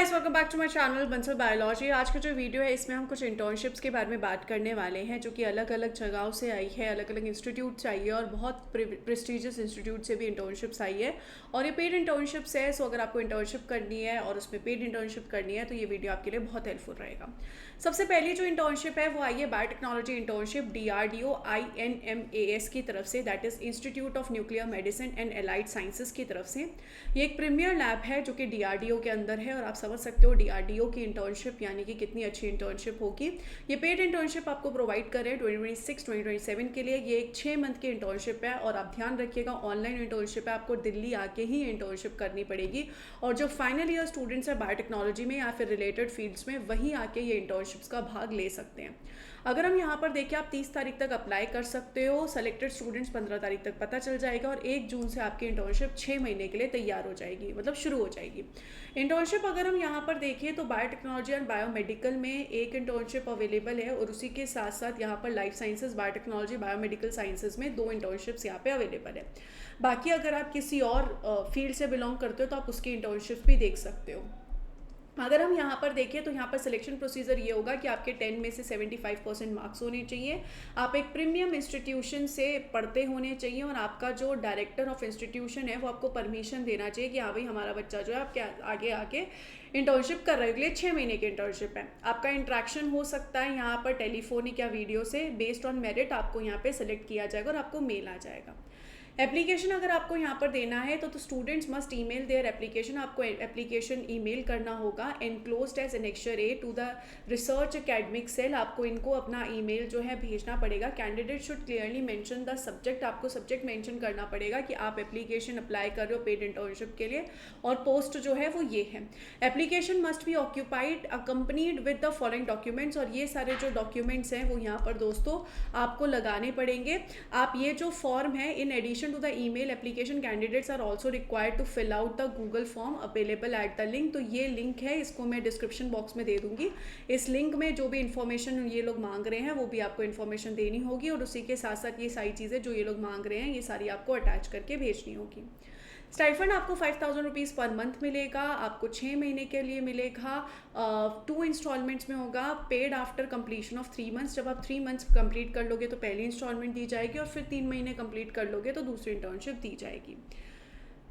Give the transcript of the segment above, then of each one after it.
Guys, welcome back to my channel Bansal biology. आज का जो वीडियो है इसमें हम कुछ इंटर्नशिप्स के बारे में बात करने वाले हैं जो कि अलग अलग जगहों से आई है, अलग अलग इंस्टीट्यूट से आई है और बहुत प्रेस्टिजियस इंस्टीट्यूट से भी इंटर्नशिप्स आई है और ये पेड इंटर्नशिप्स है। सो अगर आपको इंटर्नशिप करनी है और उसमें पेड इंटर्नशिप करनी है तो ये वीडियो आपके लिए बहुत हेल्पफुल रहेगा। सबसे पहली जो इंटर्नशिप है वो आई है बायोटेक्नोलॉजी इंटर्नशिप DRDO INMAS की तरफ से, that is institute of nuclear medicine and allied sciences की तरफ से। ये एक प्रीमियर लैब है जो कि DRDO के अंदर है और आप समझ सकते हो DRDO की इंटर्नशिप यानी कि कितनी अच्छी इंटर्नशिप होगी। ये पेड इंटर्नशिप आपको प्रोवाइड कर रहे हैं 2026-2027 के लिए। ये एक 6 मंथ की इंटर्नशिप है और आप ध्यान रखिएगा ऑनलाइन इंटर्नशिप है, आपको दिल्ली आके ही इंटर्नशिप करनी पड़ेगी और जो फाइनल ईयर स्टूडेंट्स है बायोटेक्नोलॉजी में या फिर रिलेटेड फील्ड्स में वहीं आके ये इंटर्नशिप्स का भाग ले सकते हैं। अगर हम यहाँ पर देखें, आप 30 तारीख तक अप्लाई कर सकते हो, सेलेक्टेड स्टूडेंट्स 15 तारीख तक पता चल जाएगा और 1 जून से आपकी इंटर्नशिप 6 महीने के लिए तैयार हो जाएगी, मतलब शुरू हो जाएगी इंटर्नशिप। अगर हम यहाँ पर देखें तो बायोटेक्नोलॉजी एंड बायोमेडिकल में एक इंटर्नशिप अवेलेबल है और उसी के साथ साथ यहाँ पर life sciences, biotechnology, biomedical sciences में 2 इंटर्नशिप्स यहाँ पे अवेलेबल है। बाकी अगर आप किसी और फील्ड से बिलोंग करते हो तो आप उसकी इंटर्नशिप भी देख सकते हो। अगर हम यहाँ पर देखें तो यहाँ पर सिलेक्शन प्रोसीजर ये होगा कि आपके 10 में से 75% मार्क्स होने चाहिए, आप एक प्रीमियम इंस्टीट्यूशन से पढ़ते होने चाहिए और आपका जो डायरेक्टर ऑफ इंस्टीट्यूशन है वो आपको परमिशन देना चाहिए कि हाँ भाई हमारा बच्चा जो है आपके आगे आके इंटर्नशिप कर रहे के लिए 6 महीने की इंटर्नशिप है। आपका इंट्रैक्शन हो सकता है यहाँ पर टेलीफोनिक या वीडियो से, बेस्ड ऑन मेरिट आपको यहाँ पे सिलेक्ट किया जाएगा और आपको मेल आ जाएगा। एप्लीकेशन अगर आपको यहाँ पर देना है तो students must email their application. आपको एप्लीकेशन ईमेल करना होगा enclosed as annexure A to the research academic cell. आपको इनको अपना ईमेल जो है भेजना पड़ेगा। Candidate should clearly mention the subject. आपको सब्जेक्ट मेंशन करना पड़ेगा कि आप एप्लीकेशन अप्लाई कर रहे हो पेड इंटर्नशिप के लिए और पोस्ट जो है वो ये है। Application must be occupied accompanied with the following documents. और ये सारे जो डॉक्यूमेंट्स हैं वो यहाँ पर दोस्तों आपको लगाने पड़ेंगे। आप ये जो फॉर्म है, in addition to the email application candidates are also required to fill out the Google form available at the link। तो ये लिंक है, इसको मैं डिस्क्रिप्शन बॉक्स में दे दूंगी। इस लिंक में जो भी इन्फॉर्मेशन ये लोग मांग रहे हैं वो भी आपको इन्फॉर्मेशन देनी होगी और उसी के साथ साथ ये सारी चीज़ें जो ये लोग मांग रहे हैं ये सारी आपको अटैच करके भेजनी होगी। स्टाइफंड आपको 5000 रुपीज़ पर मंथ मिलेगा, आपको 6 महीने के लिए मिलेगा। 2 इंस्टॉलमेंट्स में होगा, paid after completion of 3 months. जब आप 3 मंथ्स कंप्लीट कर लोगे तो पहली इंस्टॉलमेंट दी जाएगी और फिर 3 महीने कंप्लीट कर लोगे तो दूसरी इंटर्नशिप दी जाएगी।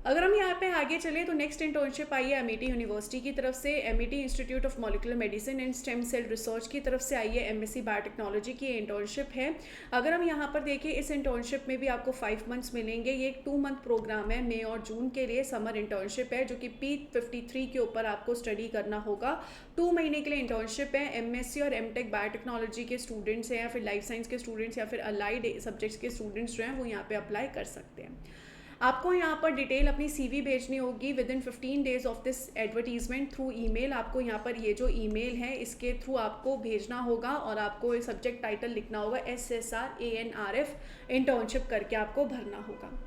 अगर हम यहाँ पे आगे चले तो नेक्स्ट इंटर्नशिप आई है एमिटी यूनिवर्सिटी की तरफ से। Amity institute of molecular medicine and stem cell research की तरफ से आई है। MSc बायोटेक्नोलॉजी की इंटर्नशिप है। अगर हम यहाँ पर देखें इस इंटर्नशिप में भी आपको 5 मंथ्स मिलेंगे। ये एक 2 मंथ प्रोग्राम है, मई और जून के लिए समर इंटर्नशिप है जो कि P53 के ऊपर आपको स्टडी करना होगा। 2 महीने के लिए इंटर्नशिप है। MSc और MTech बायोटेक्नोलॉजी के स्टूडेंट्स हैं या फिर लाइफ साइंस के स्टूडेंट्स या फिर अलाइड सब्जेक्ट्स के स्टूडेंट्स जो हैं वो यहाँ पे अप्लाई कर सकते हैं। आपको यहाँ पर डिटेल अपनी CV भेजनी होगी with in 15 days of this advertisement through email. आपको यहाँ पर ये जो ईमेल है इसके थ्रू आपको भेजना होगा और आपको सब्जेक्ट टाइटल लिखना होगा SSR-ANRF इंटर्नशिप करके आपको भरना होगा।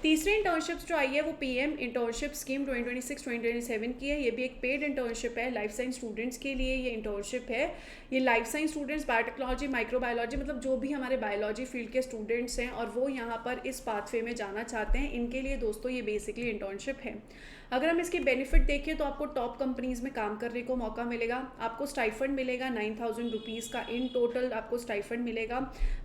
तीसरी इंटर्नशिप्स जो आई है वो PM इंटर्नशिप स्कीम 2026-2027 की है। ये भी एक पेड इंटर्नशिप है लाइफ साइंस स्टूडेंट्स के लिए। ये इंटर्नशिप है, ये life science students, biotechnology, microbiology, मतलब जो भी हमारे बायोलॉजी फील्ड के स्टूडेंट्स हैं और वो यहाँ पर इस पाथवे में जाना चाहते हैं, इनके लिए दोस्तों ये बेसिकली इंटर्नशिप है। अगर हम इसकी बेनिफिट देखें तो आपको टॉप कंपनीज में काम करने को मौका मिलेगा। आपको स्टाइफंड मिलेगा 9000 रुपीज़ का, इन टोटल आपको स्टाइफंड मिलेगा।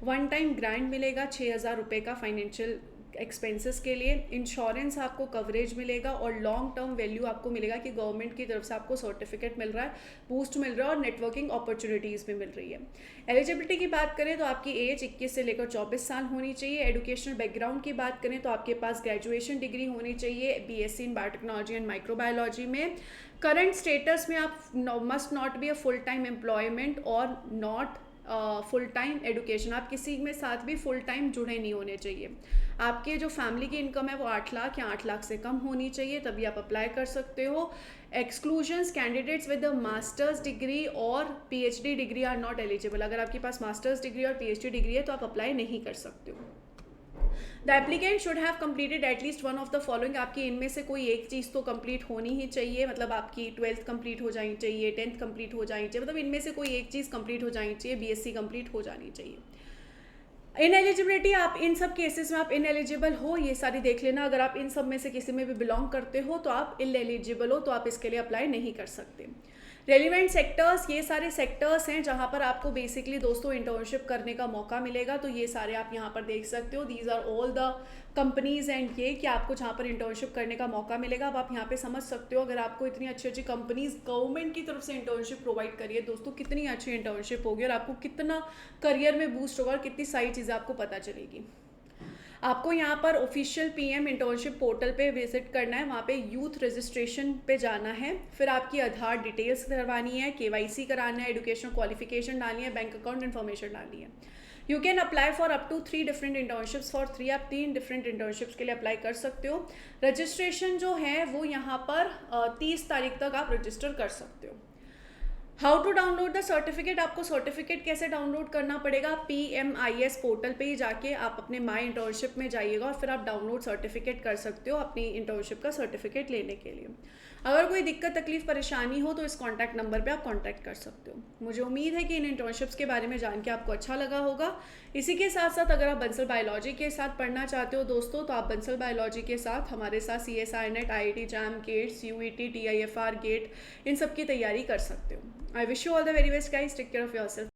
1 टाइम ग्रांट मिलेगा 6000 रुपये का फाइनेंशियल एक्सपेंसेस के लिए। इंश्योरेंस आपको कवरेज मिलेगा और लॉन्ग टर्म वैल्यू आपको मिलेगा कि गवर्नमेंट की तरफ से आपको सर्टिफिकेट मिल रहा है, बूस्ट मिल रहा है और नेटवर्किंग अपॉर्चुनिटीज़ भी मिल रही है। एलिजिबिलिटी की बात करें तो आपकी एज 21 से लेकर 24 साल होनी चाहिए। एजुकेशनल बैकग्राउंड की बात करें तो आपके पास ग्रेजुएशन डिग्री होनी चाहिए BSc in biotechnology and microbiology में। करंट स्टेटस में आप must not be a full time employment और नॉट फुल टाइम एडुकेशन। आप किसी में साथ भी फुल टाइम जुड़े नहीं होने चाहिए। आपके जो फैमिली की इनकम है वो 8 लाख या 8 लाख से कम होनी चाहिए, तभी आप अप्लाई कर सकते हो। Exclusions, candidates with the masters degree और PhD degree are not eligible. अगर आपके पास मास्टर्स डिग्री और PhD डिग्री है तो आप अप्लाई नहीं कर सकते हो। The applicant should have completed at least one of the following. आपकी इनमें से कोई एक चीज़ तो कंप्लीट होनी ही चाहिए, मतलब आपकी 12th कंप्लीट हो जानी चाहिए, 10th कंप्लीट हो जानी चाहिए, मतलब इनमें से कोई एक चीज़ कंप्लीट हो जानी चाहिए। BSc कंप्लीट हो जानी चाहिए। इन एलिजिबिलिटी, आप इन सब केसेस में आप इन एलिजिबल हो, ये सारी देख लेना। अगर आप इन सब में से किसी में भी बिलोंग करते हो तो आप इन एलिजिबल हो, तो आप इसके लिए अप्लाई नहीं कर सकते। रेलिवेंट सेक्टर्स, ये सारे सेक्टर्स हैं जहाँ पर आपको बेसिकली दोस्तों इंटर्नशिप करने का मौका मिलेगा। तो ये सारे आप यहाँ पर देख सकते हो, these are all the companies and ये कि आपको जहाँ पर इंटर्नशिप करने का मौका मिलेगा। अब आप यहाँ पे समझ सकते हो, अगर आपको इतनी अच्छी अच्छी कंपनीज गवर्नमेंट की तरफ से इंटर्नशिप प्रोवाइड करिए दोस्तों, कितनी अच्छी इंटर्नशिप होगी और आपको कितना करियर में बूस्ट होगा और कितनी सारी चीज़ें आपको पता चलेगी। आपको यहाँ पर ऑफिशियल पीएम इंटर्नशिप पोर्टल पे विजिट करना है, वहाँ पे यूथ रजिस्ट्रेशन पे जाना है, फिर आपकी आधार डिटेल्स करवानी है, केवाईसी कराना है, एजुकेशनल क्वालिफिकेशन डालनी है, बैंक अकाउंट इन्फॉर्मेशन डालनी है। You can apply for up to 3 different internships for 3, आप 3 डिफरेंट इंटर्नशिप्स के लिए अप्लाई कर सकते हो। रजिस्ट्रेशन जो है वो यहाँ पर 30 तारीख तक आप रजिस्टर कर सकते हो। How to download the certificate, आपको सर्टिफिकेट कैसे डाउनलोड करना पड़ेगा, PMIS पोर्टल पे ही जाके आप अपने माई इंटर्नशिप में जाइएगा और फिर आप डाउनलोड सर्टिफिकेट कर सकते हो अपनी इंटर्नशिप का सर्टिफिकेट लेने के लिए। अगर कोई दिक्कत तकलीफ परेशानी हो तो इस कॉन्टैक्ट नंबर पे आप कॉन्टैक्ट कर सकते हो। मुझे उम्मीद है कि इन इंटर्नशिप्स के बारे में जान के आपको अच्छा लगा होगा। इसी के साथ साथ अगर आप बंसल बायोलॉजी के साथ पढ़ना चाहते हो दोस्तों, तो आप बंसल बायोलॉजी के साथ हमारे साथ CSI NET, IIT JAM, GATES, UET, TIFR GATE, इन सब की तैयारी कर सकते हो। I wish you all the very best guys. Take care of yourself.